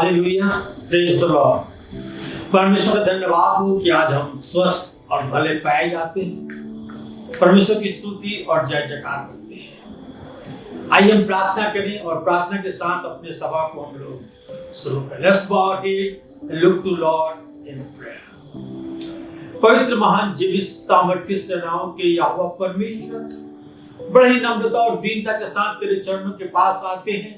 Hallelujah, praise the Lord. परमेश्वर का धन्यवाद हो कि आज हम स्वस्थ और भले पाए जाते हैं। परमेश्वर की स्तुति और जय जयकार करते हैं। आइए हम प्रार्थना करें और प्रार्थना के साथ अपने सभा को हम लोग शुरू करें। Let's bow our head and look to Lord in prayer। पवित्र महान जीवित सामर्थ्य सेनाओं के यहोवा परमेश्वर, बड़े ही नम्रता और दीनता के साथ तेरे चरणों के पास आते हैं।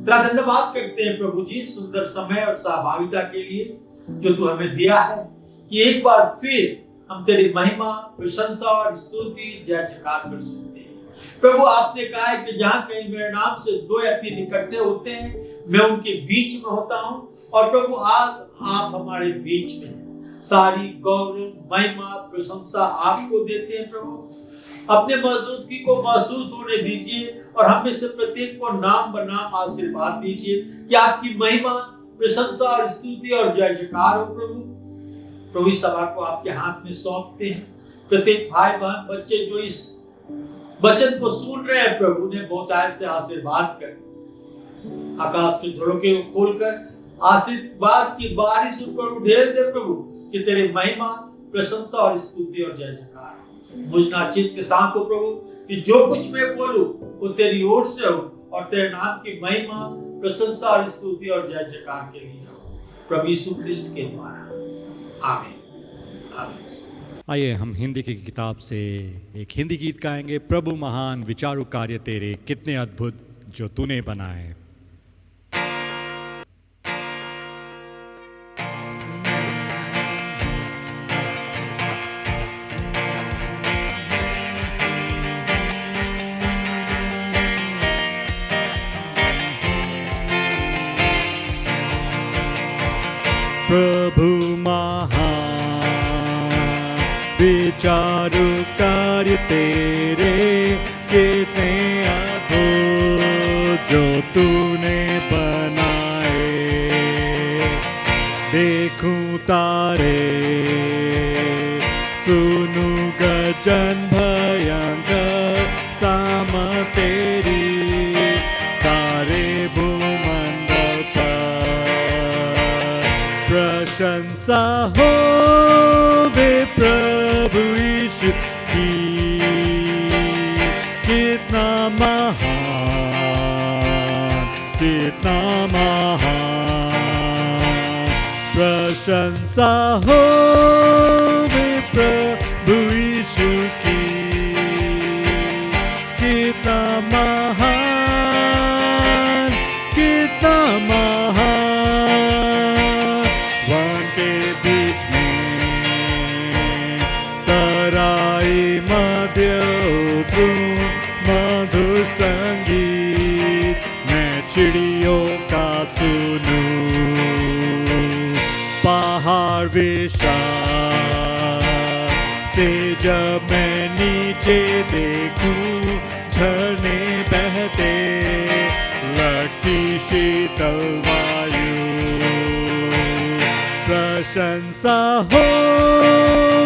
तेरा धन्यवाद करते हैं प्रभु जी, सुंदर समय और सहभागिता के लिए जो तू हमें दिया है कि एक बार फिर हम तेरी महिमा, प्रशंसा और स्तुति जय जयकार कर सकते हैं। प्रभु, आपने कहा है कि जहां कहीं मेरे नाम से 2 या 3 इकट्ठे होते हैं, मैं उनके बीच में होता हूं। और प्रभु, आज आप हमारे बीच में हैं। सारी गौरव, महिमा, प्रशंसा आपको देते हैं। प्रभु, अपने मौजूदगी को महसूस होने दीजिए और हम में से प्रत्येक को नाम बनाम आशीर्वाद दीजिए कि आपकी महिमा, प्रशंसा और स्तुति और जय जयकार हो। प्रभु, इस सभा को आपके हाथ में सौंपते हैं। प्रत्येक भाई बहन, बच्चे जो इस वचन को सुन रहे हैं, प्रभु ने बहुतायत से आशीर्वाद कर आकाश के झरोखे को खोलकर आशीर्वाद की बारिश ऊपर उड़ेल दे प्रभु, कि तेरे महिमा, प्रशंसा और स्तुति और जय जयकार हो। मुझ नाचीज के साथ हो प्रभु, कि जो कुछ मैं बोलूं वो तेरी ओर से हो और तेरे नाम की महिमा, प्रशंसा और स्तुति और जय जयकार के लिए हो, प्रभु यीशु ख्रिस्ट के द्वारा, आमीन आमीन। आइए हम हिंदी की किताब से एक हिंदी गीत गाएंगे। प्रभु महान विचारु कार्य तेरे, कितने अद्भुत जो तूने बनाए। प्रभु महान विचारु कार्य तेरे, कितने अद्भुत जो तूने बनाए। देखूं तारे, सुनूं गजन भयंकर, साम तेरी सारे भूमंडल पर। प्रशंसा हो वे प्रभु यीशु की, कितना महान, कितना महान। प्रशंसा हो वे प्रभु यीशु की, कितना महान, कितना महान। वन के बीच में तराई मध्य उतरूं, मधुर संगीत मैं चिड़ियों का सुनूं। पहाड़ विशाल से जब मैं नीचे देखूं, झरने बहते, लगती शीतल वायु। प्रशंसा हो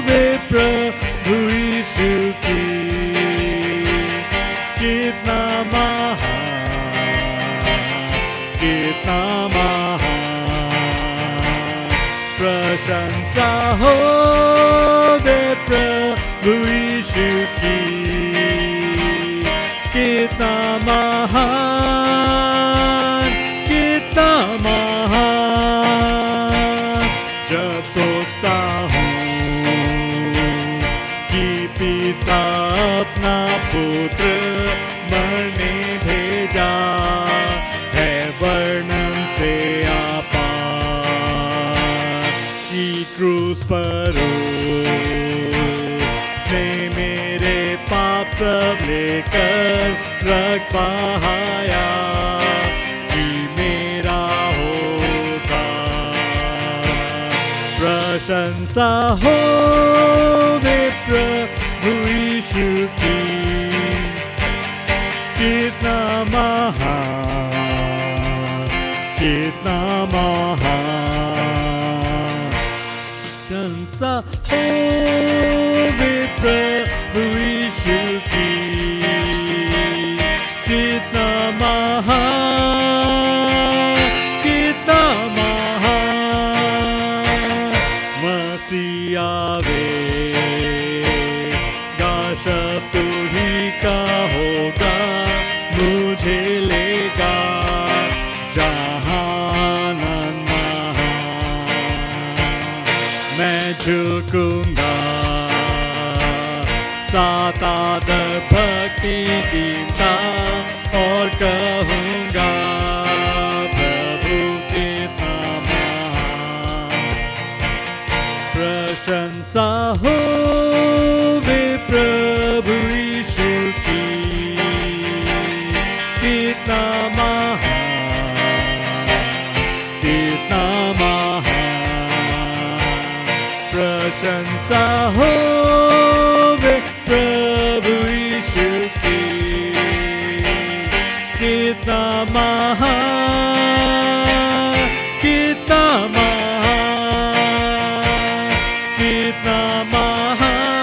वे प्रभु यीशु की, कितना महान, कितना महान। प्रशंसा हो वे प्रभु यीशु की, कितना महान, कितना महान। जब सोचता हूँ कि पिता अपना पुत्र मरने भेजा है, वर्णन से आपार की क्रूस पर उसने मेरे पाप सब लेकर रक्त बहाया, कि मेरा होगा। प्रशंसा हो वे प्रभु यीशु की, कितना महान, कितना महान। प्रशंसा हो वे प्रभु यीशु की, कितना महान, कितना महान। मैं झुकूंगा, सात आदर भक्ति दीनता और कहूँगा प्रभु कितना महान। प्रशंसा हो वे प्रभु यीशु की, कितना महान, कितना महान। प्रशंसा हो वे प्रभु यीशु की, कितना महान, कितना महान, कितना महान,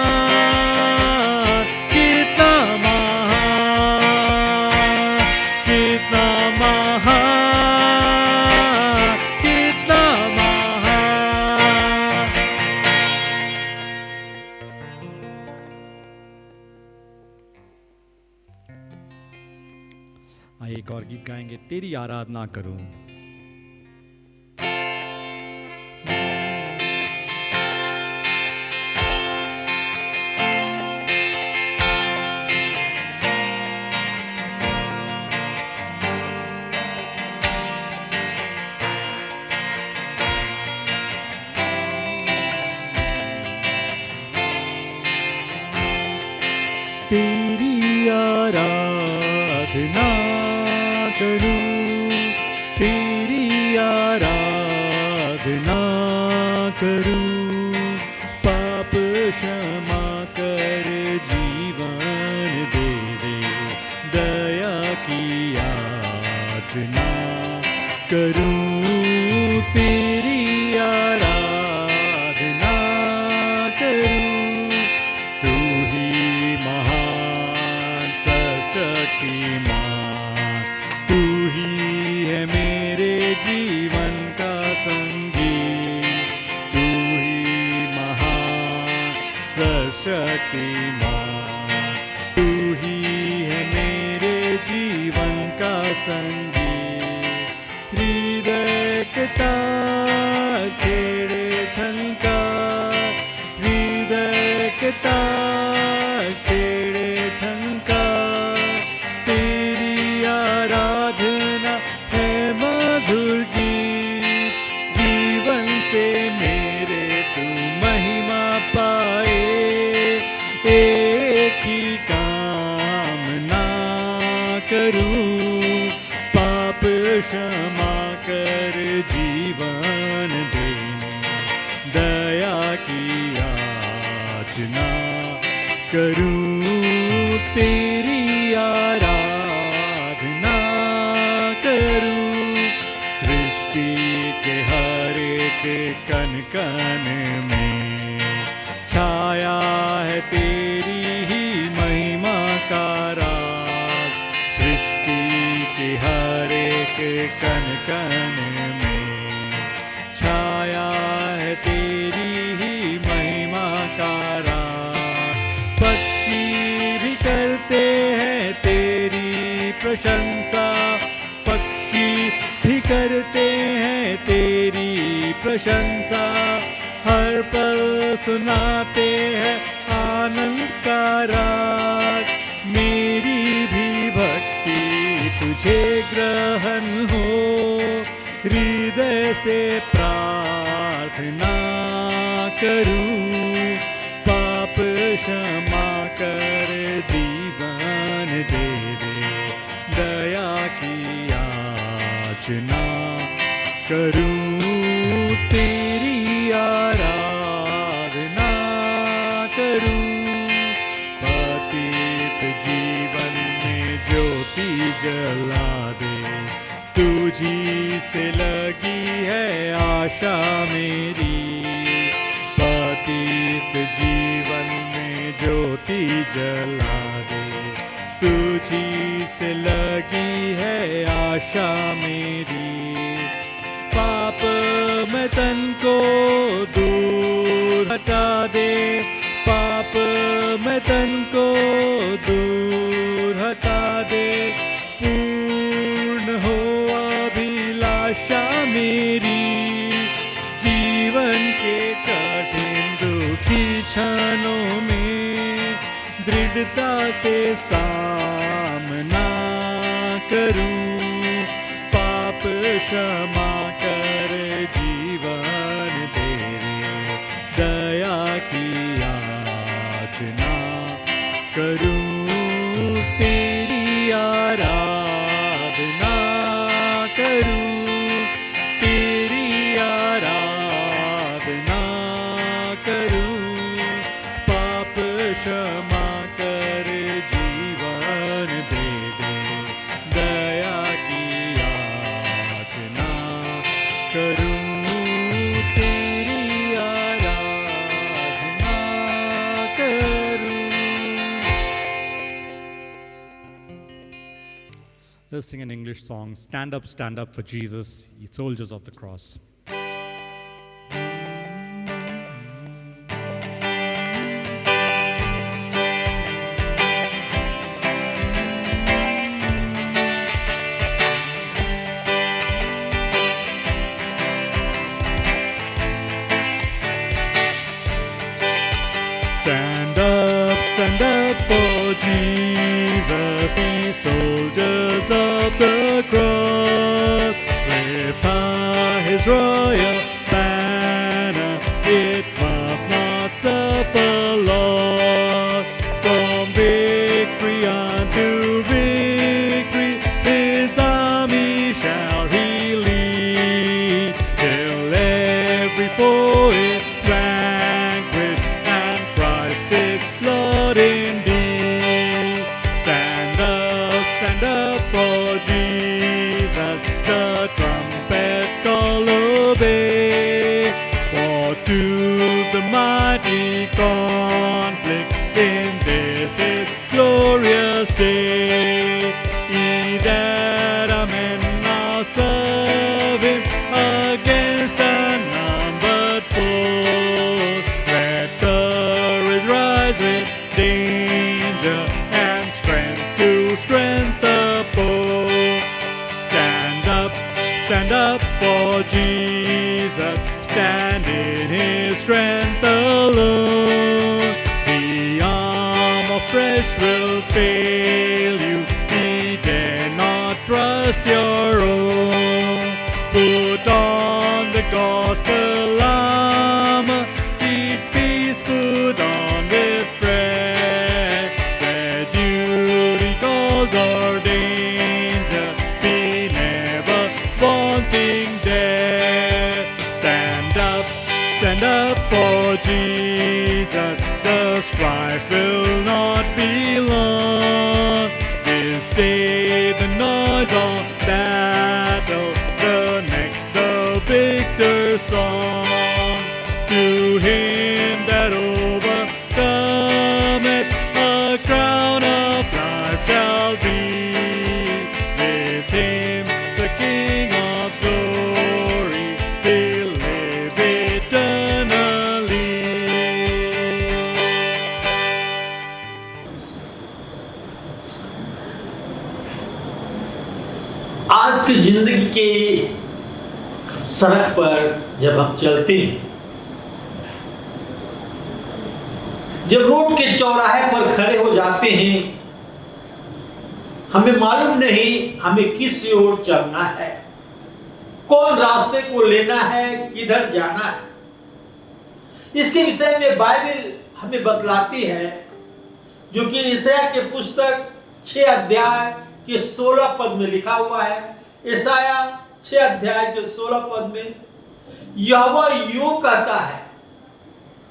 कितना महान, कितना महान, कितना महान। एक और गीत गाएंगे, तेरी आराधना करूं। तेरी आराधना करूं, तेरी आराधना करूं। पाप क्षमा कर जीवन दे दे, दया की याचना करूं। तेरी आराधना करूं, तू ही महान सशक्तिमान, तू ही है मेरे जीवन का संगी। तू ही महान सशक्तिमान, तू ही है मेरे जीवन का संगी। हृदय के तार छेड़े झनकार, हृदय के तार छेड़े झनकार। तेरी आराधना है मधुर गीत, जीवन से मेरे तू महिमा पाए। एक ही कामना करूं, पाप क्षमा कर जीवन देने, दया की याचना करूं। तेरी आराधना करूं, सृष्टि के हर एक कण कण में छाया है तेरी ही महिमा का राज। सृष्टि के हर एक कण कण में छाया है तेरी ही महिमा का राज। पक्षी भी करते हैं तेरी प्रशंसा, पक्षी भी करते हैं तेरी प्रशंसा। हर पल सुनाते हैं आनंद का राग। मेरी भी भक्ति तुझे ग्रहण हो, हृदय से प्रार्थना करूं। पाप क्षमा कर जीवन दे दे, दया की याचना करूं। तेरी आराधना करूं, पतित जीवन में ज्योति जला दे। तुझी से लगी है आशा मेरी, पतित जीवन में ज्योति जला दे। तुझी से लगी है आशा मेरी। पाप में तन को दूर हटा दे, पाप में तन को दूर हटा दे। पूर्ण हो अभिलाषा मेरी, जीवन के कठिन दृढ़ता से सामना करूं, पाप क्षमा कर जीवन दे रे, दया की याचना करूं, तेरी आराधना करूं, तेरी आराधना करूं, पाप क्षमा कर जीवन दे दे, दया की याचना करूं, तेरी आराधना करूं. Let's sing an English song, Stand Up for Jesus, Ye Soldiers of the Cross. Stand up for Jesus, ye soldiers of the cross. Lift high his royal banner, it must not suffer loss. From victory unto victory, his army shall he lead, till every foe is vanquished and Christ is Lord indeed. Stand up for Jesus, the trumpet call obey. For to the mighty conflict in this his glorious day, ye that are men now serve him against unnumbered foes. Let courage rise with danger and strength to strength oppose. Stand up for Jesus, stand in his strength alone. The arm of flesh will fail you, ye dare not trust your own. Put on the gospel armor, keep peace, put on with prayer. Where duty calls or danger, be never wanting there. Stand up for Jesus, the strife will not be long. This day the noise of battle, the next the victor's song. To him that overcometh, a crown of life shall be. With him the King of glory will live eternally. आज की जिंदगी के सड़क पर जब हम चलते हैं, जब रोड के चौराहे पर खड़े हो जाते हैं, हमें मालूम नहीं हमें किस ओर चलना है, कौन रास्ते को लेना है, किधर जाना है। इसके विषय में बाइबल हमें बतलाती है, जो कि यशायाह के पुस्तक 6 अध्याय के 16 पद में लिखा हुआ है। यशायाह 6 अध्याय के 16 पद में यहोवा यूं कहता है,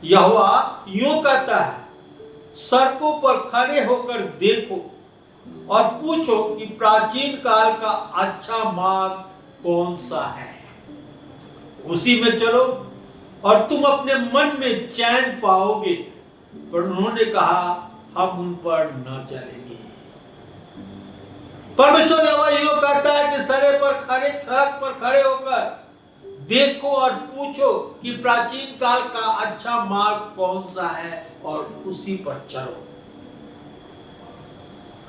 यहोवा यूं कहता है, सड़कों पर खड़े होकर देखो और पूछो कि प्राचीन काल का अच्छा मार्ग कौन सा है, उसी में चलो और तुम अपने मन में चैन पाओगे। पर उन्होंने कहा हम उन पर न चलेंगे। परमेश्वर यहोवा यूं कहता है कि सड़क पर खड़े होकर देखो और पूछो कि प्राचीन काल का अच्छा मार्ग कौन सा है और उसी पर चलो।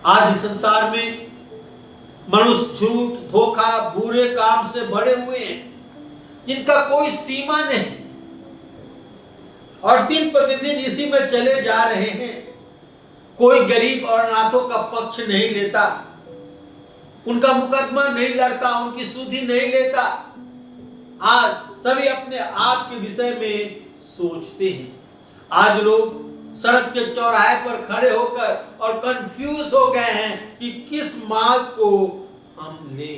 आज इस संसार में मनुष्य झूठ, धोखा, बुरे काम से भरे हुए हैं, जिनका कोई सीमा नहीं, और दिन प्रतिदिन इसी में चले जा रहे हैं। कोई गरीब और अनाथों का पक्ष नहीं लेता, उनका मुकदमा नहीं लड़ता, उनकी सुधि नहीं लेता। आज सभी अपने आप के विषय में सोचते हैं। आज लोग सड़क के चौराहे पर खड़े होकर और कंफ्यूज हो गए हैं कि किस मार्ग को हम ले।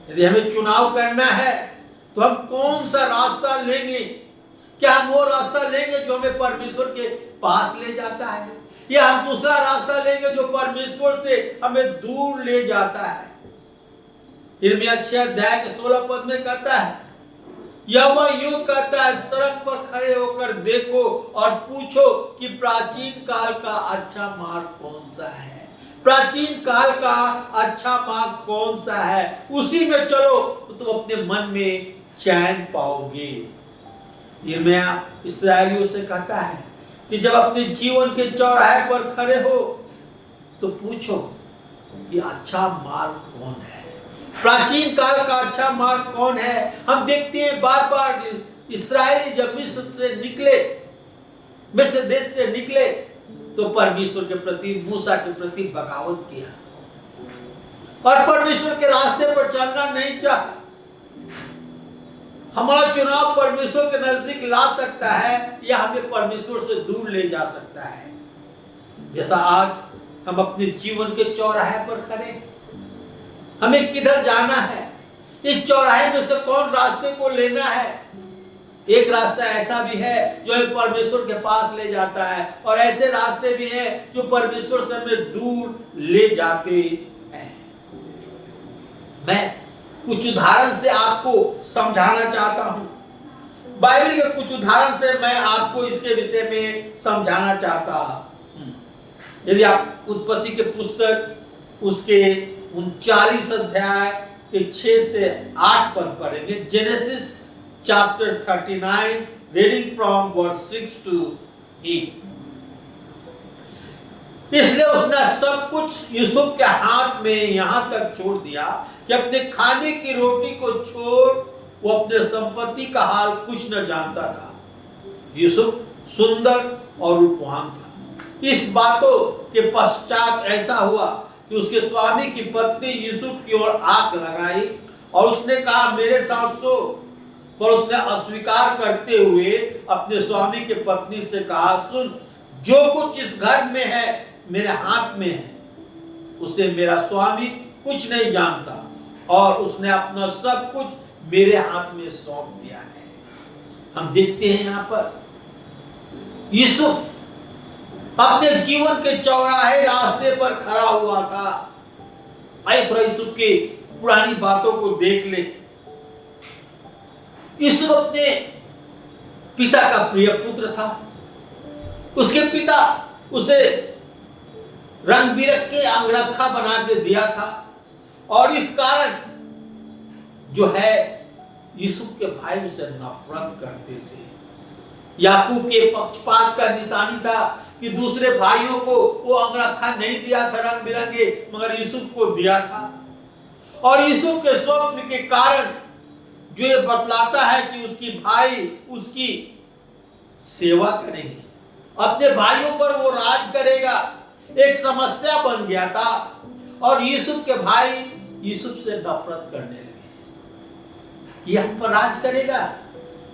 यदि हमें चुनाव करना है तो हम कौन सा रास्ता लेंगे? क्या हम वो रास्ता लेंगे जो हमें परमेश्वर के पास ले जाता है, या हम दूसरा रास्ता लेंगे जो परमेश्वर से हमें दूर ले जाता है? यिर्मयाह 6 अध्याय के 16 पद में कहता है, यहोवा यूं कहता है, सड़क पर खड़े होकर देखो और पूछो कि प्राचीन काल का अच्छा मार्ग कौन सा है। प्राचीन काल का अच्छा मार्ग कौन सा है, उसी में चलो तो तुम अपने मन में चैन पाओगे। यिर्मयाह इस्राएलियों से कहता है कि जब अपने जीवन के चौराहे पर खड़े हो तो पूछो कि अच्छा मार्ग कौन है, प्राचीन काल का अच्छा मार्ग कौन है। हम देखते हैं बार बार इस्राएली जब मिस्र से निकले, मिस्र देश से निकले, तो परमेश्वर के प्रति, मूसा के प्रति बगावत किया और परमेश्वर के रास्ते पर चलना नहीं चाहा। हमारा चुनाव परमेश्वर के नजदीक ला सकता है या हमें परमेश्वर से दूर ले जा सकता है। जैसा आज हम अपने जीवन के चौराहे पर खड़े, हमें किधर जाना है, इस चौराहे में से कौन रास्ते को लेना है। एक रास्ता ऐसा भी है जो हमें परमेश्वर के पास ले जाता है, और ऐसे रास्ते भी हैं जो परमेश्वर से हमें दूर ले जाते हैं। मैं कुछ उदाहरण से आपको समझाना चाहता हूं। बाइबल के कुछ उदाहरण से मैं आपको इसके विषय में समझाना चाहता हूं। यदि आप उत्पत्ति के पुस्तक उसके 39 अध्याय के 6 से 8 पद पढ़ेंगे, Genesis chapter 39 reading from verse 6 to 8। इसलिए उसने सब कुछ यूसुफ के हाथ में यहां तक छोड़ दिया कि अपने खाने की रोटी को छोड़ वो अपने संपत्ति का हाल कुछ न जानता था। यूसुफ सुंदर और रूपवान था। इस बातों के पश्चात ऐसा हुआ कि उसके स्वामी की पत्नी यूसुफ की ओर आंख लगाई और उसने कहा, मेरे साथ सो। पर उसने अस्वीकार करते हुए अपने स्वामी की पत्नी से कहा, सुन, जो कुछ इस घर में है मेरे हाथ में है, उसे मेरा स्वामी कुछ नहीं जानता, और उसने अपना सब कुछ मेरे हाथ में सौंप दिया है। हम देखते हैं यहाँ पर यूसुफ अपने जीवन के चौराहे रास्ते पर खड़ा हुआ था। आइए थोड़ा यूसुफ के पुरानी बातों को देख ले। यूसुफ अपने पिता का प्रिय पुत्र था। उसके पिता उसे रंग बिरंगे अंगरखा बना के दिया था, और इस कारण जो है यूसुफ के भाई उसे नफरत करते थे। याकूब के पक्षपात का निशानी था कि दूसरे भाइयों को वो अंगरखा नहीं दिया था रंग बिरंगे, मगर यूसुफ को दिया था। और यूसुफ के स्वप्न के कारण जो ये बतलाता है कि उसकी भाई उसकी सेवा करेंगे, अपने भाइयों पर वो राज करेगा, एक समस्या बन गया था। और यूसुफ के भाई यूसुफ से नफरत करने लगे। ये हम पर राज करेगा,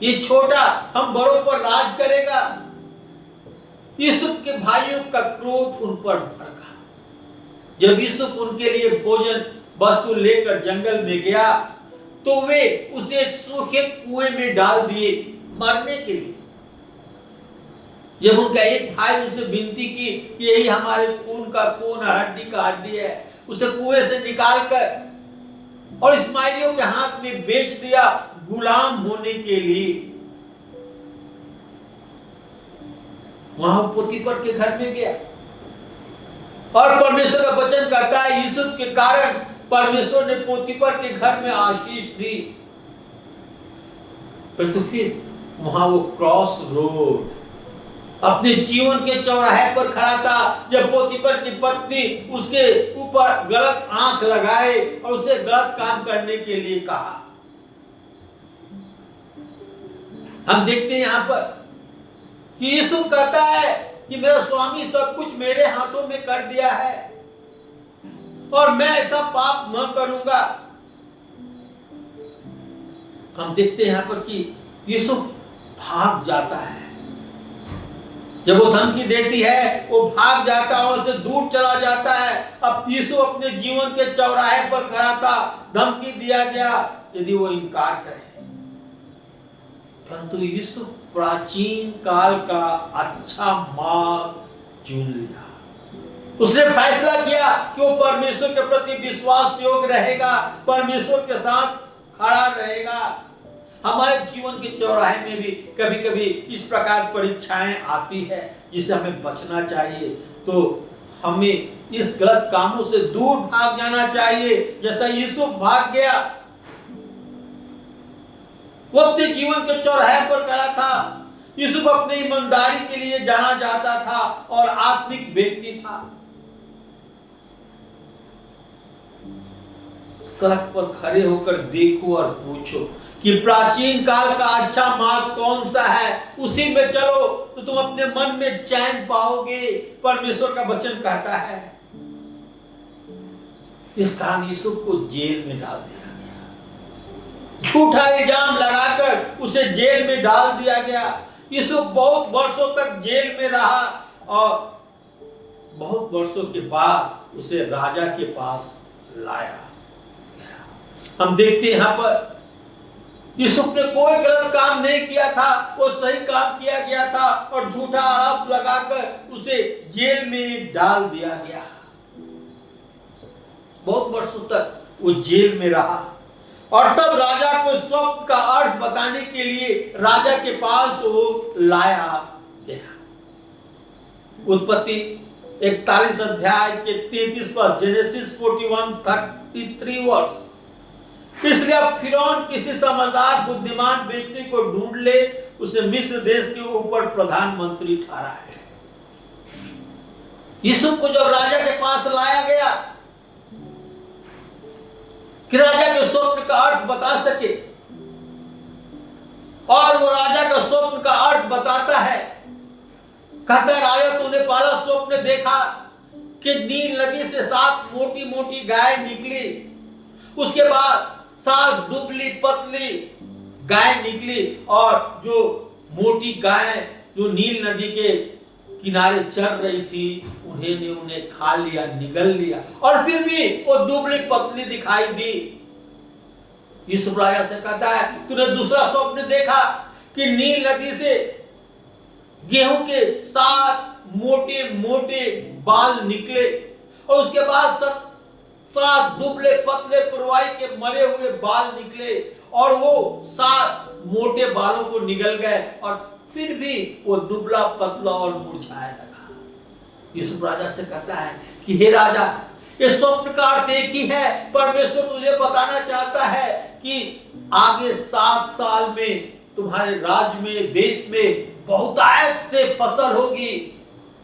ये छोटा हम बड़ों पर राज करेगा। यूसुफ के भाइयों का क्रोध उन पर भड़का। जब यूसुफ उनके लिए भोजन वस्तु लेकर जंगल में गया तो वे उसे एक सूखे कुएं में डाल दिए मरने के लिए। जब उनका एक भाई उनसे विनती की कि यही हमारे खून का खून, हड्डी का हड्डी है, उसे कुएं से निकाल कर और इस्माइलियों के हाथ में बेच दिया गुलाम होने के लिए। वहां पोतीफर के घर में गया और परमेश्वर का वचन कहता है यूसुफ के कारण परमेश्वर ने पोतीफर के घर में आशीष दी। परंतु फिर वहां वो क्रॉस रोड अपने जीवन के चौराहे पर खड़ा था, जब पोतीफर की पत्नी उसके ऊपर गलत आंख लगाए और उसे गलत काम करने के लिए कहा। हम देखते हैं यहां पर कि यूसुफ कहता है कि मेरा स्वामी सब कुछ मेरे हाथों में कर दिया है और मैं ऐसा पाप न करूंगा। हम देखते हैं यहां पर कि यूसुफ भाग जाता है। जब वो धमकी देती है वो भाग जाता है, उससे दूर चला जाता है। अब यूसुफ अपने जीवन के चौराहे पर खड़ा था, धमकी दिया गया यदि वो इनकार करे, परंतु यूसुफ प्राचीन काल का अच्छा मार्ग चुन लिया। उसने फैसला किया कि वो परमेश्वर के प्रति विश्वास योग्य रहेगा, परमेश्वर के साथ खड़ा रहेगा। हमारे जीवन के चौराहे में भी कभी कभी इस प्रकार परीक्षाएं आती है जिससे हमें बचना चाहिए। तो हमें इस गलत कामों से दूर भाग जाना चाहिए, जैसा यूसुफ भाग गया। वो अपने जीवन के चौराहे पर खड़ा था। यूसुफ अपनी ईमानदारी के लिए जाना जाता था और आत्मिक व्यक्ति था। सड़क पर खड़े होकर देखो और पूछो कि प्राचीन काल का अच्छा मार्ग कौन सा है, उसी में चलो तो तुम अपने मन में चैन पाओगे। परमेश्वर का वचन कहता है। इस कारण यूसुफ को जेल में डाल दिया गया, झूठा इल्जाम लगाकर उसे जेल में डाल दिया गया। यूसुफ बहुत वर्षों तक जेल में रहा और बहुत वर्षों के बाद उसे राजा के पास लाया। हम देखते हैं यहां पर यूसुफ ने कोई गलत काम नहीं किया था, वो सही काम किया गया था और झूठा आरोप लगाकर उसे जेल में डाल दिया गया। बहुत वर्षों तक वो जेल में रहा और तब राजा को स्वप्न का अर्थ बताने के लिए राजा के पास वो लाया गया। उत्पत्ति 41 अध्याय के 33 पर, जेनेसिस 41:33 वर्ष। इसलिए अब फिरौन किसी समझदार बुद्धिमान व्यक्ति को ढूंढ ले, उसे मिस्र देश के ऊपर प्रधानमंत्री ठहराए। यूसुफ को जब राजा के पास लाया गया कि राजा के स्वप्न का अर्थ बता सके, और वो राजा का स्वप्न का अर्थ बताता है। कहता है, राजा तूने पहला स्वप्न देखा कि नील नदी से 7 मोटी मोटी गाय निकली, उसके बाद 7 दुबली पतली गाय निकली और जो मोटी गाय जो नील नदी के किनारे चल रही थी उन्हें खा लिया, निगल लिया, और फिर भी वो दुबली पतली दिखाई दी। यूसुफ राजा से कहता है, तूने दूसरा स्वप्न देखा कि नील नदी से गेहूं के 7 मोटे मोटे बाल निकले और उसके बाद 7 दुबले पतले पुरवाई के मरे हुए बाल निकले और वो 7 मोटे बालों को निगल गए और फिर भी वो दुबला पतला और मुरझाया लगा। यूसुफ राजा से कहता है कि हे राजा, ये स्वप्न का अर्थ एक ही है। परमेश्वर तुझे बताना चाहता है कि आगे 7 साल में तुम्हारे राज्य में, देश में बहुतायत से फसल होगी,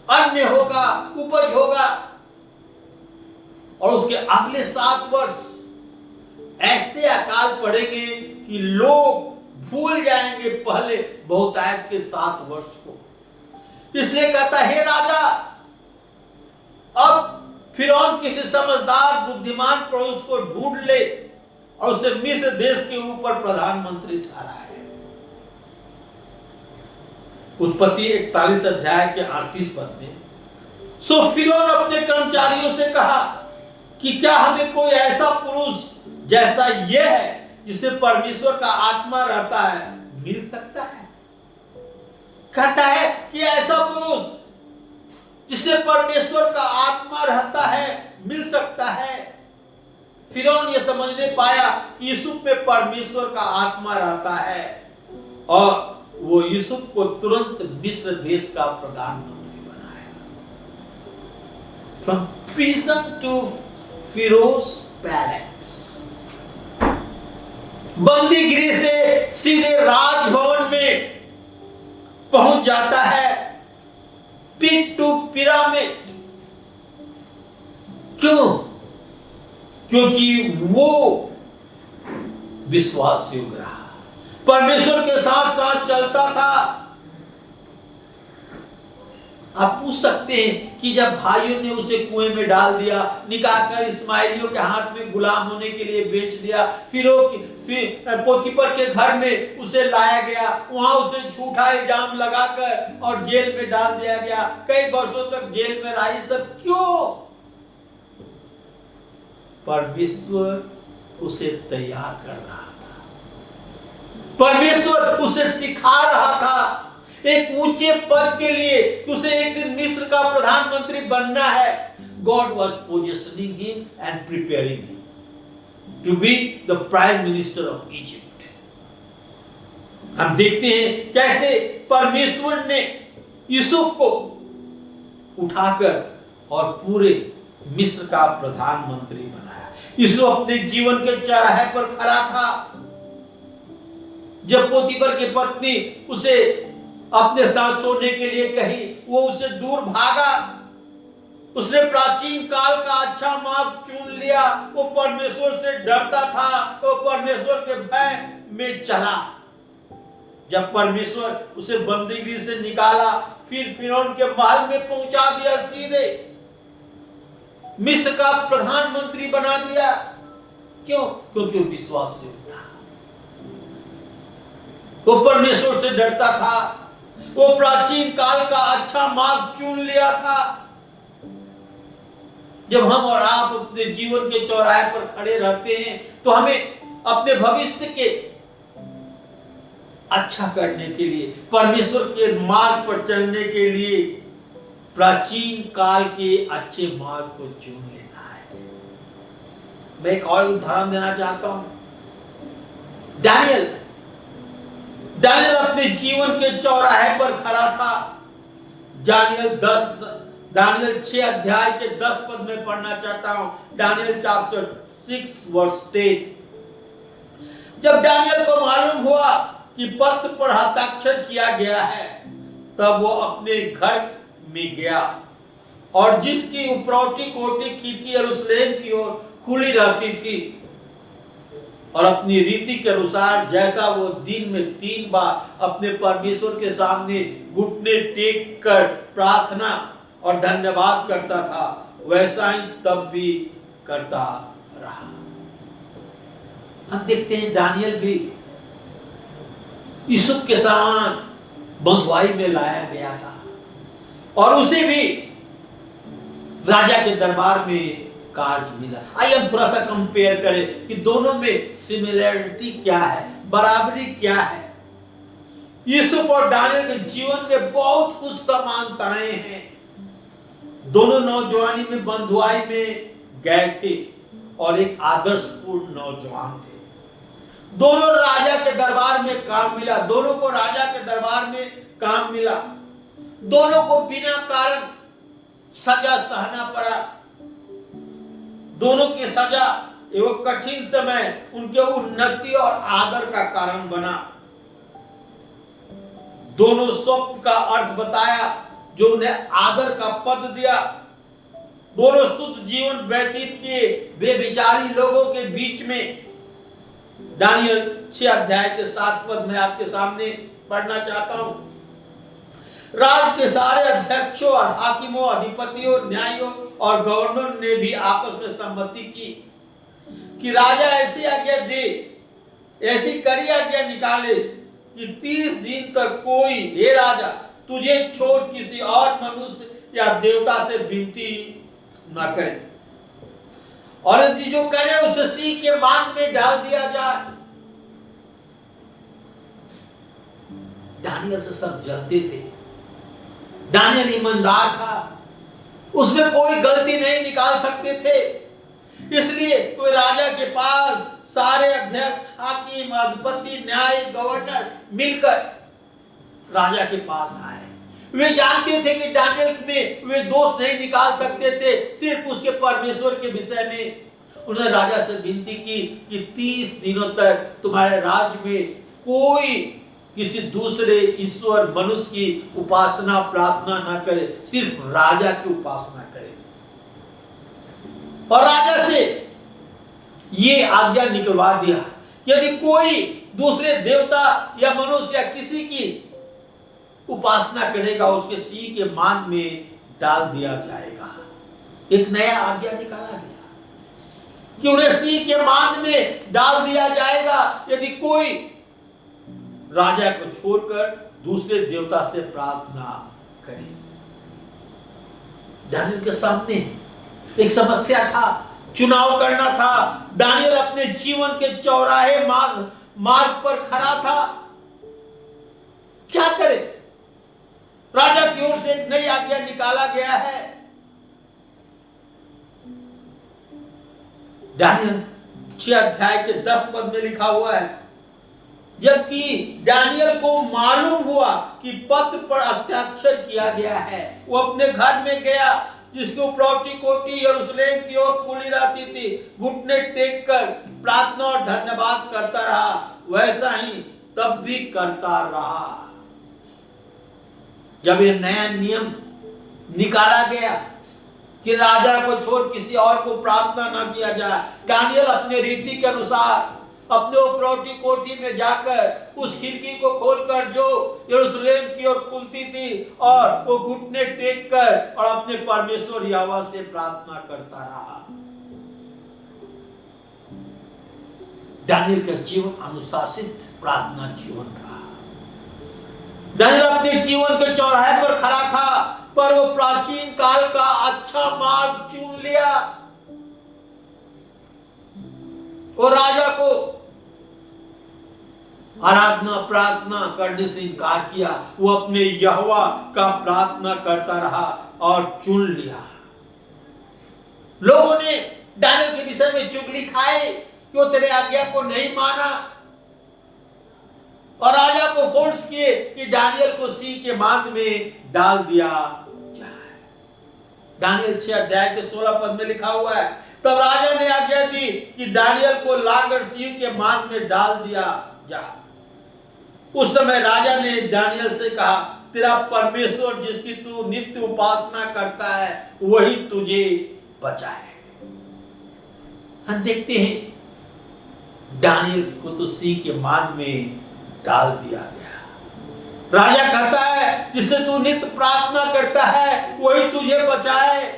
अन्न होगा, उपज होगा, और उसके अगले 7 वर्ष ऐसे अकाल पड़ेंगे कि लोग भूल जाएंगे पहले बहुतायत के 7 वर्ष को। इसलिए कहता है, हे राजा, अब फिरौन किसी समझदार बुद्धिमान पुरुष को ढूंढ ले और उसे मिस्र देश के ऊपर प्रधानमंत्री ठहराए। उत्पत्ति 41 अध्याय के 38 पद में, सो फिरौन अपने कर्मचारियों से कहा कि क्या हमें कोई ऐसा पुरुष जैसा यह है जिसे परमेश्वर का आत्मा रहता है मिल सकता है? कहता है कि ऐसा पुरुष जिसे परमेश्वर का आत्मा रहता है मिल सकता है। फिरौन ये समझने पाया कि यूसुफ में परमेश्वर का आत्मा रहता है और वो यूसुफ को तुरंत मिस्र देश का प्रधानमंत्री बनाया। From prison to Firoz palace, बंदीगिरी से सीधे राजभवन में पहुंच जाता है। Pit to pyramid. क्यों? क्योंकि वो विश्वास योग्य रहा, परमेश्वर के साथ साथ चलता था। आप पूछ सकते हैं कि जब भाइयों ने उसे कुएं में डाल दिया, निकालकर इस्माइलियों के हाथ में गुलाम होने के लिए बेच दिया, फिर पोतीफर के घर में उसे लाया गया, वहां उसे झूठा इल्जाम लगाकर और जेल में डाल दिया गया, कई वर्षों तक जेल में रहा। ये सब क्यों? परमेश्वर उसे तैयार कर रहा था, परमेश्वर उसे सिखा रहा था एक ऊंचे पद के लिए कि उसे एक दिन मिस्र का प्रधानमंत्री बनना है। God was positioning him and preparing him to be the prime minister of Egypt. हम देखते हैं कैसे परमेश्वर ने यूसुफ को उठाकर और पूरे मिस्र का प्रधानमंत्री बनाया। यूसुफ अपने जीवन के चौराहे पर खड़ा था। जब पोतीफर की पत्नी उसे अपने साथ सोने के लिए कही, वो उससे दूर भागा। उसने प्राचीन काल का अच्छा मार्ग चुन लिया। वो परमेश्वर से डरता था, वो परमेश्वर के भय में चला। जब परमेश्वर उसे बंदीगृह से निकाला, फिर फिरौन के महल में पहुंचा दिया, सीधे मिस्र का प्रधानमंत्री बना दिया। क्यों? क्योंकि वो विश्वासयोग्य था, वो परमेश्वर से डरता था, वो प्राचीन काल का अच्छा मार्ग चुन लिया था। जब हम और आप अपने जीवन के चौराहे पर खड़े रहते हैं तो हमें अपने भविष्य के अच्छा करने के लिए, परमेश्वर के मार्ग पर चलने के लिए प्राचीन काल के अच्छे मार्ग को चुन लेना है। मैं एक और उदाहरण देना चाहता हूं। दानियल अपने जीवन के चौराहे पर खड़ा था। दानियल 6 अध्याय के 10 पद में पढ़ना चाहता हूं। Daniel chapter 6 verse 10। जब दानियल को मालूम हुआ कि पत्र पर हस्ताक्षर किया गया है, तब वो अपने घर में गया और जिसकी उपरौठी कोठी खिड़की यरूशलेम की ओर खुली रहती थी, और अपनी रीति के अनुसार जैसा वो दिन में 3 बार अपने परमेश्वर के सामने घुटने टेक कर प्रार्थना और धन्यवाद करता था, वैसा ही तब भी करता रहा। हम देखते हैं दानियल भी यूसुफ के समान बंधुआई में लाया गया था और उसे भी राजा के दरबार में कार्य मिला। आइए हम थोड़ा सा कंपेयर करें कि दोनों में सिमिलरिटी क्या है, बराबरी क्या है। यूसुफ और दानियल के जीवन में बहुत कुछ समानताएं हैं। दोनों नौजवानी में बंधुआई में गए थे और एक आदर्शपूर्ण नौजवान थे। दोनों राजा के दरबार में काम मिला, दोनों को राजा के दरबार में काम मिला। दोनों को बिना कारण सजा सहना पड़ा। दोनों की सजा एवं कठिन समय उनके उन्नति और आदर का कारण बना। दोनों स्वप्न का अर्थ बताया जो उन्हें आदर का पद दिया। दोनों शुद्ध जीवन व्यतीत किए बेविचारी लोगों के बीच में। दानियल 6 अध्याय के 7 पद में आपके सामने पढ़ना चाहता हूं। राज के सारे अध्यक्षों और हाकिमों, अधिपतियों, न्यायियों और गवर्नर ने भी आपस में सम्मति की कि राजा ऐसी आज्ञा दे, ऐसी कड़ी आज्ञा निकाले कि 30 दिन तक कोई, हे राजा, तुझे छोड़ किसी और मनुष्य या देवता से विनती न करे, और यदि जो करे उसे सिंह के बांध में डाल दिया जाए। दानियल से सब जलते थे। दानियल ईमानदार था, उसमें कोई गलती नहीं निकाल सकते थे। इसलिए कोई राजा के पास सारे अध्यक्ष, हाकिम, अधिपति, न्याय, गवर्नर मिलकर राजा के पास आए। वे जानते थे कि दानियल में वे दोष नहीं निकाल सकते थे, सिर्फ उसके परमेश्वर के विषय में। उन्होंने राजा से विनती की कि 30 दिनों तक तुम्हारे राज्य में कोई किसी दूसरे ईश्वर, मनुष्य की उपासना प्रार्थना न करे, सिर्फ राजा की उपासना करे। और राजा से ये आज्ञा निकलवा दिया, यदि कोई दूसरे देवता या मनुष्य या किसी की उपासना करेगा उसके सिंह के मान में डाल दिया जाएगा। एक नया आज्ञा निकाला गया कि उन्हें सिंह के मान में डाल दिया जाएगा यदि कोई राजा को छोड़कर दूसरे देवता से प्रार्थना करे। दानियल के सामने एक समस्या था, चुनाव करना था। दानियल अपने जीवन के चौराहे मार्ग पर खड़ा था। क्या करे? राजा की ओर से एक नई आज्ञा निकाला गया है। दानियल 6 अध्याय के 10 पद में लिखा हुआ है, जबकि दानियल को मालूम हुआ कि पत्र पर हस्ताक्षर किया गया है, वो अपने घर में गया जिसकी उपरौठी कोठी यरूशलेम की ओर खुली रहती थी, घुटने टेक कर प्रार्थना और धन्यवाद करता रहा। वैसा ही तब भी करता रहा। जब ये नया नियम निकाला गया कि राजा को छोड़ किसी और को प्रार्थना न किया जाए, दानियल अपने रीति के अनुसार अपने उपरौठी कोठी में जाकर उस खिड़की को खोलकर जो यरूशलेम की ओर खुलती थी और वो घुटने टेक कर और अपने परमेश्वर यहोवा से प्रार्थना करता रहा। दानियल का जीवन अनुशासित प्रार्थना जीवन था। दानियल अपने जीवन के चौराहे पर खड़ा था, पर वो प्राचीन काल का अच्छा मार्ग चुन लिया। वो राजा को आराधना प्रार्थना करने से इनकार किया। वो अपने यहोवा का प्रार्थना करता रहा और चुन लिया। लोगों ने दानियल के विषय में चुगली खाई कि वो तेरे आज्ञा को नहीं माना और राजा को फोर्स किए कि दानियल को सिंह के मान में डाल दिया जाए। दानियल 6 अध्याय के 16 पद में लिखा हुआ है, तब राजा ने आज्ञा दी कि दानियल को लाकर सिंह के मान में डाल दिया जाए। उस समय राजा ने दानियल से कहा, तेरा परमेश्वर जिसकी तू नित्य उपासना करता है वही तुझे बचाए। हम देखते हैं दानियल को तो सिंह के मान में डाल दिया गया। राजा कहता है जिससे तू नित्य प्रार्थना करता है वही तुझे बचाए।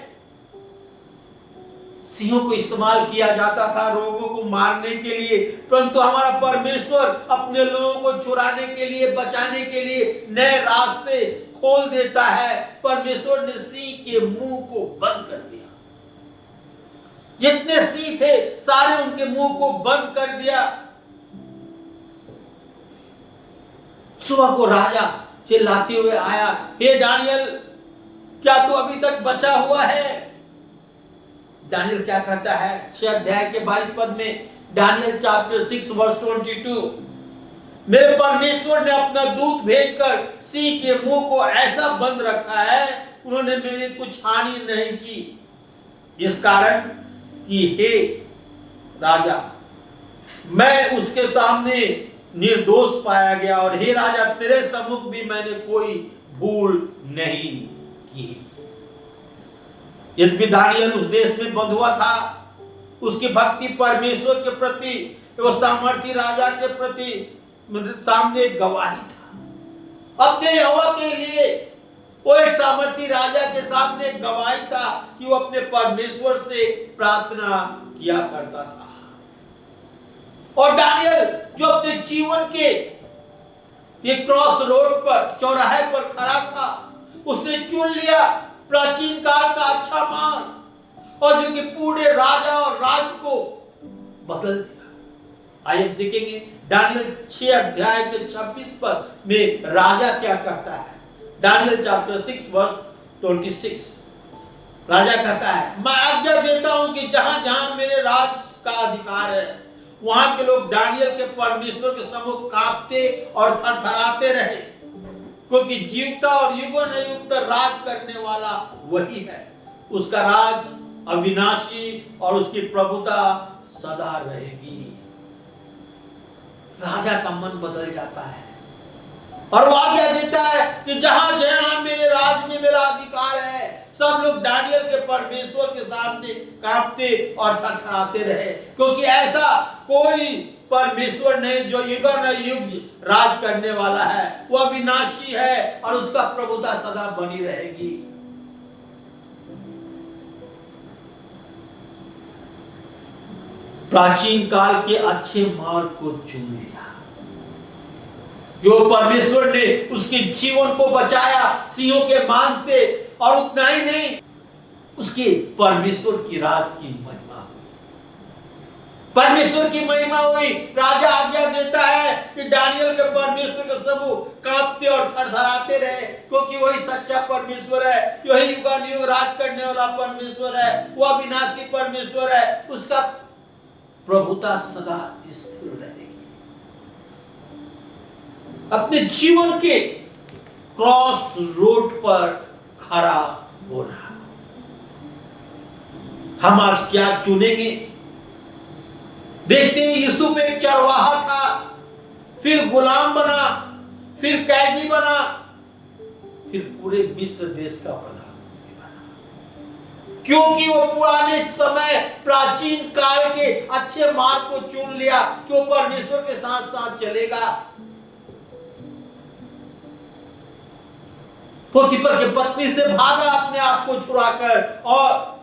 सिंहों को इस्तेमाल किया जाता था रोगों को मारने के लिए, परंतु हमारा परमेश्वर अपने लोगों को छुड़ाने के लिए, बचाने के लिए नए रास्ते खोल देता है। परमेश्वर ने सिंह के मुंह को बंद कर दिया। जितने सिंह थे सारे उनके मुंह को बंद कर दिया। सुबह को राजा चिल्लाते हुए आया, हे दानियल, क्या तू अभी तक बचा हुआ है? दानियल क्या कहता है? 6 अध्याय के 22 पद में, दानियल चैप्टर 6 वर्स 22, मेरे परमेश्वर ने अपना दूत भेजकर सिंह के मुंह को ऐसा बंद रखा है, उन्होंने मेरी कुछ हानि नहीं की, इस कारण कि हे राजा, मैं उसके सामने निर्दोष पाया गया और हे राजा, तेरे सम्मुख भी मैंने कोई भूल नहीं की। यद्यपि दानियल उस देश में बंद हुआ था, उसकी भक्ति परमेश्वर के प्रति, वो सामर्थी राजा के प्रति सामने एक गवाही था। अपने यहोवा के लिए वो एक सामर्थी राजा के सामने एक गवाही था कि वो अपने परमेश्वर से प्रार्थना किया करता था। और दानियल जो अपने जीवन के ये क्रॉस रोड पर, चौराहे पर खड़ा था, उसने चुन लिया प्राचीन काल का अच्छा मार्ग और जो कि पूरे राजा और राज को बदल दिया। आइए देखेंगे दानियल 6 अध्याय के 26 पद में राजा क्या कहता है। दानियल चैप्टर 6 वर्स 26, राजा कहता है, मैं आज्ञा देता हूं कि जहां जहां मेरे राज का अधिकार है वहां के लोग दानियल के परमेश्वर के सम्मुख कांपते और थरथराते रहे, क्योंकि जीवता और युगों ने युग तक राज करने वाला वही है। उसका राज अविनाशी और उसकी प्रभुता सदा रहेगी। राजा का मन बदल जाता है और वो आज्ञा देता है कि जहां जहां मेरे राज में मेरा अधिकार है, सब लोग दानियल के परमेश्वर के सामने कांपते और थरथराते रहे, क्योंकि ऐसा कोई परमेश्वर ने जो युगानुयुग राज करने वाला है वह अविनाशी है और उसका प्रभुता सदा बनी रहेगी। प्राचीन काल के अच्छे मार्ग को चुन लिया, जो परमेश्वर ने उसके जीवन को बचाया सिंहों के मान से, और उतना ही नहीं, उसके परमेश्वर की राज की महिमा हुई, परमेश्वर की महिमा हुई। राजा आज्ञा देता है कि दानियल के परमेश्वर के समूह कांपते और थरथराते रहे, क्योंकि वही सच्चा परमेश्वर है, वही युगानुयुग राज करने वाला परमेश्वर है, वह अविनाशी परमेश्वर है, उसका प्रभुता सदा स्थिर रहेगी। अपने जीवन के क्रॉस रोड पर खड़ा होना। हम आज क्या चुनेंगे? देखते हैं, यूसुफ एक चरवाहा था, फिर गुलाम बना, फिर कैदी बना, फिर पूरे मिस्र देश का प्रधानमंत्री बना, क्योंकि वो पुराने समय प्राचीन काल के अच्छे मार्ग को चुन लिया कि वो परमेश्वर के साथ साथ चलेगा। पोतीफर के पत्नी से भागा अपने आप को छुड़ाकर और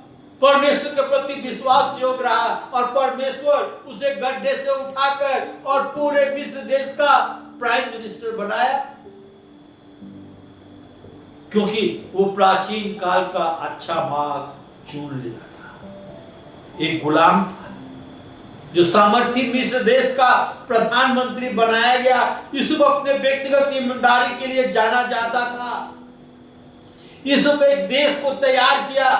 परमेश्वर के प्रति विश्वास योग रहा, और परमेश्वर उसे गड्ढे से उठाकर और पूरे मिस्र देश का प्राइम मिनिस्टर बनाया, क्योंकि वो प्राचीन काल का अच्छा मार्ग चुन लिया था। एक गुलाम था जो सामर्थी मिस्र देश का प्रधानमंत्री बनाया गया। यूसुफ अपने व्यक्तिगत ईमानदारी के लिए जाना जाता था। यूसुफ एक देश को तैयार किया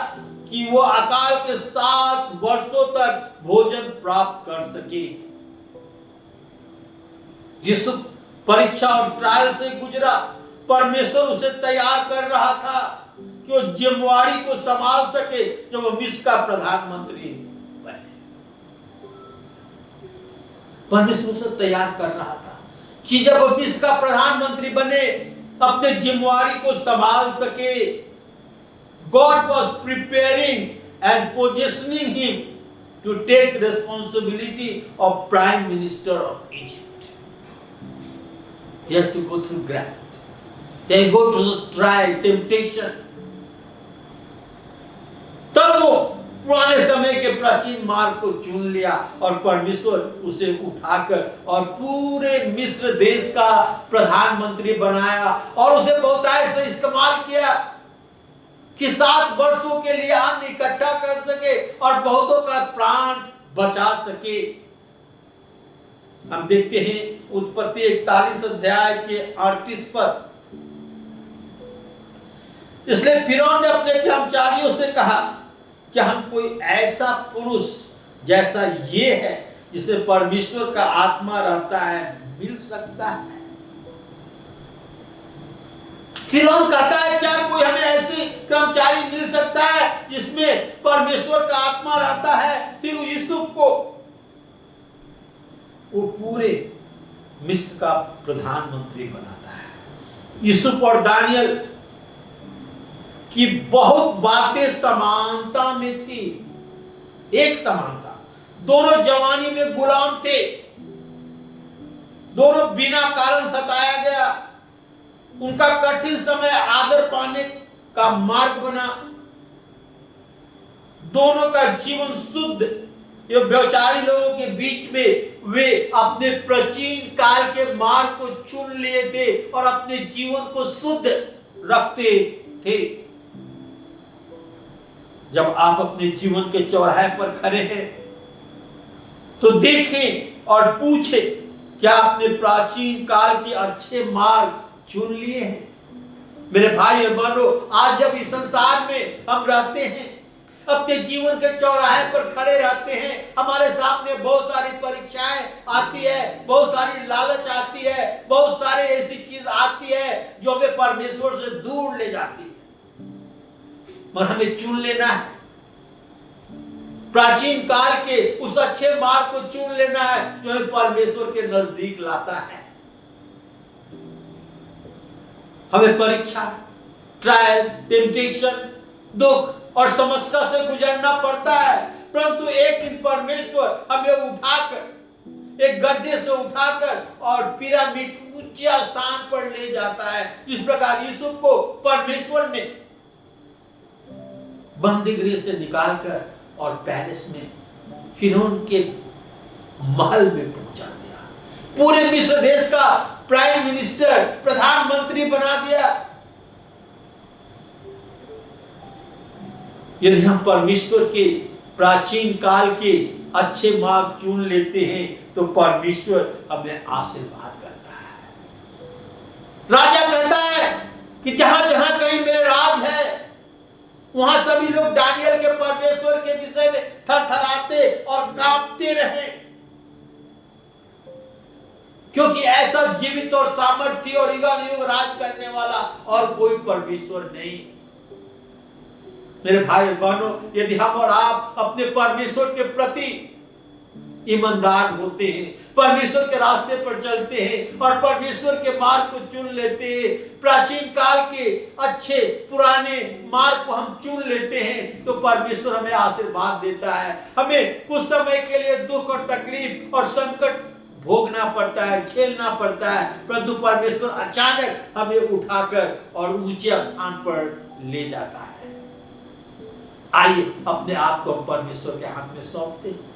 कि वो अकाल के 7 वर्षों तक भोजन प्राप्त कर सके। यूसुफ परीक्षा और ट्रायल से गुजरा। परमेश्वर उसे तैयार कर रहा था कि वो जिम्मेवारी को संभाल सके जब वो मिस्र का प्रधानमंत्री बने। परमेश्वर उसे तैयार कर रहा था कि जब वो मिस्र का प्रधानमंत्री बने, अपने जिम्मेवारी को संभाल सके। God was preparing and positioning him to take responsibility of Prime Minister of Egypt. He has to go through grind. He has to go through the trial, temptation. तब वो पुराने समय के प्राचीन मार्ग को चुन लिया और परमेश्वर उसे उठाकर और पूरे मिस्र देश का प्रधानमंत्री बनाया और उसे बहुतायत से इस्तेमाल किया कि 7 वर्षों के लिए अन्न इकट्ठा कर सके और बहुतों का प्राण बचा सके। हम देखते हैं उत्पत्ति 41 अध्याय के 38 पद। इसलिए फिरौन ने अपने कर्मचारियों से कहा कि हम कोई ऐसा पुरुष जैसा ये है जिसे परमेश्वर का आत्मा रहता है मिल सकता है। फिरौन कहता है क्या कोई हमें ऐसे कर्मचारी मिल सकता है जिसमें परमेश्वर का आत्मा रहता है। फिर यूसुफ को वो पूरे मिस्र का प्रधानमंत्री बनाता है। यूसुफ और दानियल की बहुत बातें समानता में थी, एक समानता। दोनों जवानी में गुलाम थे, दोनों बिना कारण सताया गया। उनका कठिन समय आदर पाने का मार्ग बना। दोनों का जीवन शुद्ध। ये व्यभिचारी लोगों के बीच में वे अपने प्राचीन काल के मार्ग को चुन लिए थे और अपने जीवन को शुद्ध रखते थे। जब आप अपने जीवन के चौराहे पर खड़े हैं तो देखें और पूछें, क्या आपने प्राचीन काल के अच्छे मार्ग चुन लिए हैं? मेरे भाई और बहनों, आज जब इस संसार में हम रहते हैं, अपने जीवन के चौराहे पर खड़े रहते हैं, हमारे सामने बहुत सारी परीक्षाएं आती है, बहुत सारी लालच आती है, बहुत सारी ऐसी चीज आती है जो हमें परमेश्वर से दूर ले जाती है। और हमें चुन लेना है, प्राचीन काल के उस अच्छे मार्ग को चुन लेना है जो हमें परमेश्वर के नजदीक लाता है। हमें परीक्षा, ट्रायल, टेम्पटेशन, दुख और समस्या से गुजरना पड़ता है, परंतु एक दिन परमेश्वर हमें उठाकर एक गड्ढे से उठाकर और पिरामिड ऊंचे स्थान पर ले जाता है। जिस प्रकार यूसुफ को परमेश्वर ने बंदीगृह से निकालकर और पैलेस में फिरौन के महल में पहुंचा दिया, पूरे मिस्र देश का प्राइम मिनिस्टर, प्रधानमंत्री बना दिया। यदि हम परमेश्वर के प्राचीन काल के अच्छे मार्ग चुन लेते हैं तो परमेश्वर हमें आशीर्वाद करता है। राजा कहता है कि जहां जहां कहीं मेरे राज है वहां सभी लोग दानियल के परमेश्वर के विषय में थरथराते और कांपते रहे, क्योंकि ऐसा जीवित और सामर्थ्य और युगानुयुग राज करने वाला और कोई परमेश्वर नहीं। मेरे भाई बहनों, यदि हम और आप अपने परमेश्वर के प्रति ईमानदार होते हैं, परमेश्वर के रास्ते पर चलते हैं और परमेश्वर के मार्ग को चुन लेते हैं, प्राचीन काल के अच्छे पुराने मार्ग को हम चुन लेते हैं तो परमेश्वर हमें आशीर्वाद देता है। हमें कुछ समय के लिए दुख और तकलीफ और संकट भोगना पड़ता है, झेलना पड़ता है, परंतु परमेश्वर अचानक हमें उठाकर और ऊंचे स्थान पर ले जाता है। आइए अपने आप को परमेश्वर के हाथ में सौंपते हैं।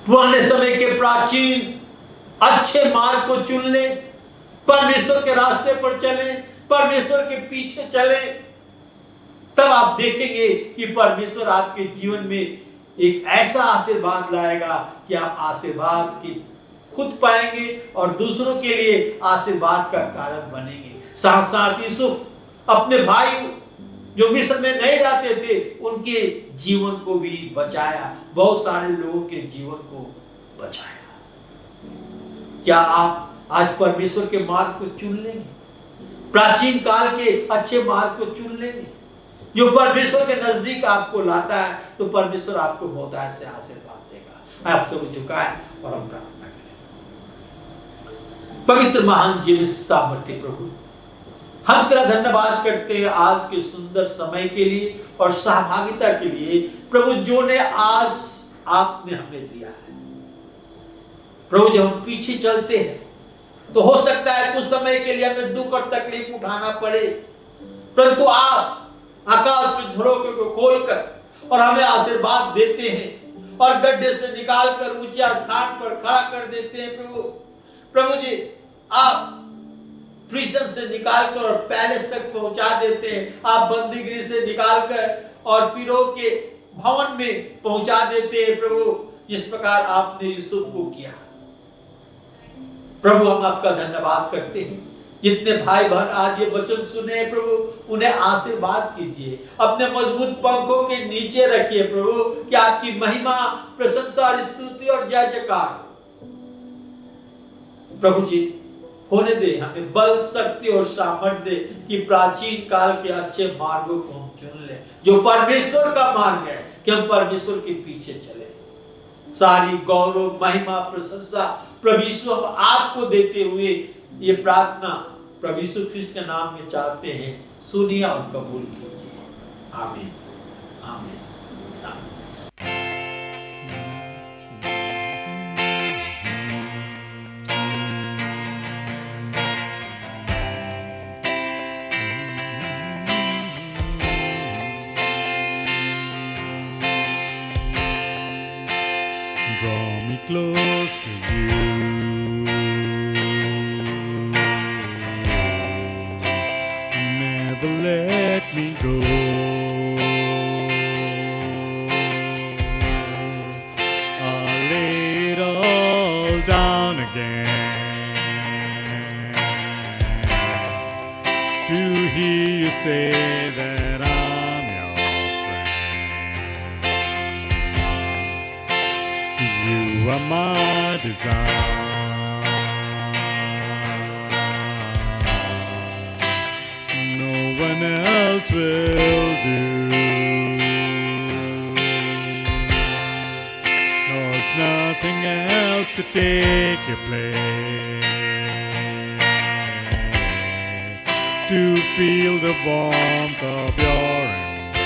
पुराने समय के प्राचीन अच्छे मार्ग को चुन ले, परमेश्वर के रास्ते पर चले, परमेश्वर के पीछे चले, तब आप देखेंगे कि परमेश्वर आपके जीवन में एक ऐसा आशीर्वाद लाएगा कि आप आशीर्वाद की खुद पाएंगे और दूसरों के लिए आशीर्वाद का कारण बनेंगे। साथ साथ यूसुफ अपने भाई जो मिस्र में नहीं रहते थे उनके जीवन को भी बचाया, बहुत सारे लोगों के जीवन को बचाया। क्या आप आज परमेश्वर के मार्ग को चुन लेंगे? प्राचीन काल के अच्छे मार्ग को चुन लेंगे जो परमेश्वर के नजदीक आपको लाता है, तो परमेश्वर आपको बहुत ऐसे आशीर्वाद देगा। आप सब झुकाएं और हम प्रार्थना करें। पवित्र महान जीवित सामर्थ्य प्रभु, हम तेरा धन्यवाद करते हैं आज के सुंदर समय के लिए और सहभागिता के लिए प्रभु, जो ने आज आपने हमें दिया है। प्रभु, जब हम पीछे चलते हैं तो हो सकता है कुछ समय के लिए हमें दुख और तकलीफ उठाना पड़े, परंतु आप आकाश में झरोखे को खोलकर और हमें आशीर्वाद देते हैं और गड्ढे से निकालकर ऊंचे स्थान पर खड़ा कर देते हैं। प्रभु जी, आप प्रिजन से निकालकर और पैलेस तक पहुंचा देते हैं, आप बंदीगृह से निकालकर और फिरौन के भवन में पहुंचा देते हैं। प्रभु, जिस प्रकार आपने यूसुफ को किया, प्रभु हम आपका धन्यवाद करते हैं। जितने भाई बहन आज ये वचन सुने प्रभु, उन्हें आशीर्वाद कीजिए, अपने मजबूत पंखों के नीचे रखिए प्रभु, कि आपकी महिमा, प्रशंसा और स्तुति और जय जयकार प्रभु जी होने दे। हमें बल, शक्ति और सामर्थ्य दे कि प्राचीन काल के अच्छे मार्गों को हम चुन लें, जो परमेश्वर का मार्ग है, कि हम परमेश्वर के पीछे चले। सारी गौरव, महिमा, प्रशंसा प्रभु यीशु हम आपको देते हुए ये प्रार्थना प्रभु यीशु ख्रिस्ट के नाम में चाहते हैं। सुनिए और कबूल कीजिए। आमीन, आमीन, आमीन। Draw me close to you. Never let me go. I'll lay it all down again to hear you say that I'm your friend. You are my desire. No one else will do. There's nothing else to take your place. To feel the warmth of your embrace.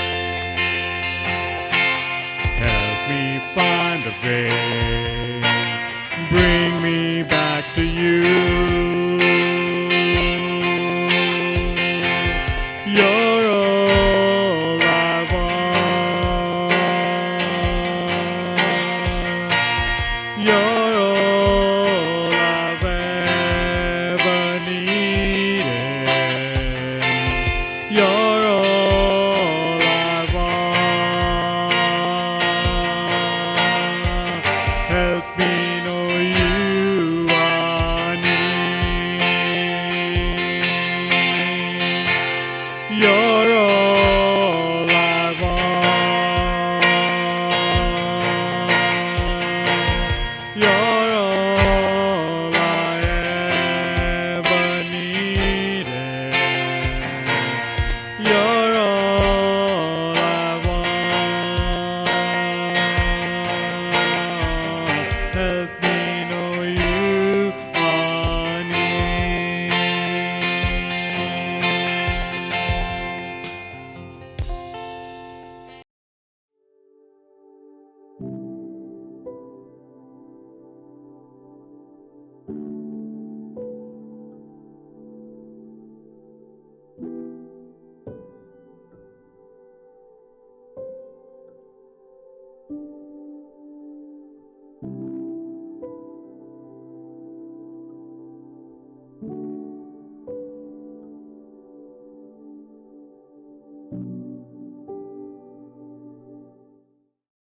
Help me find a way. Bring me back to you.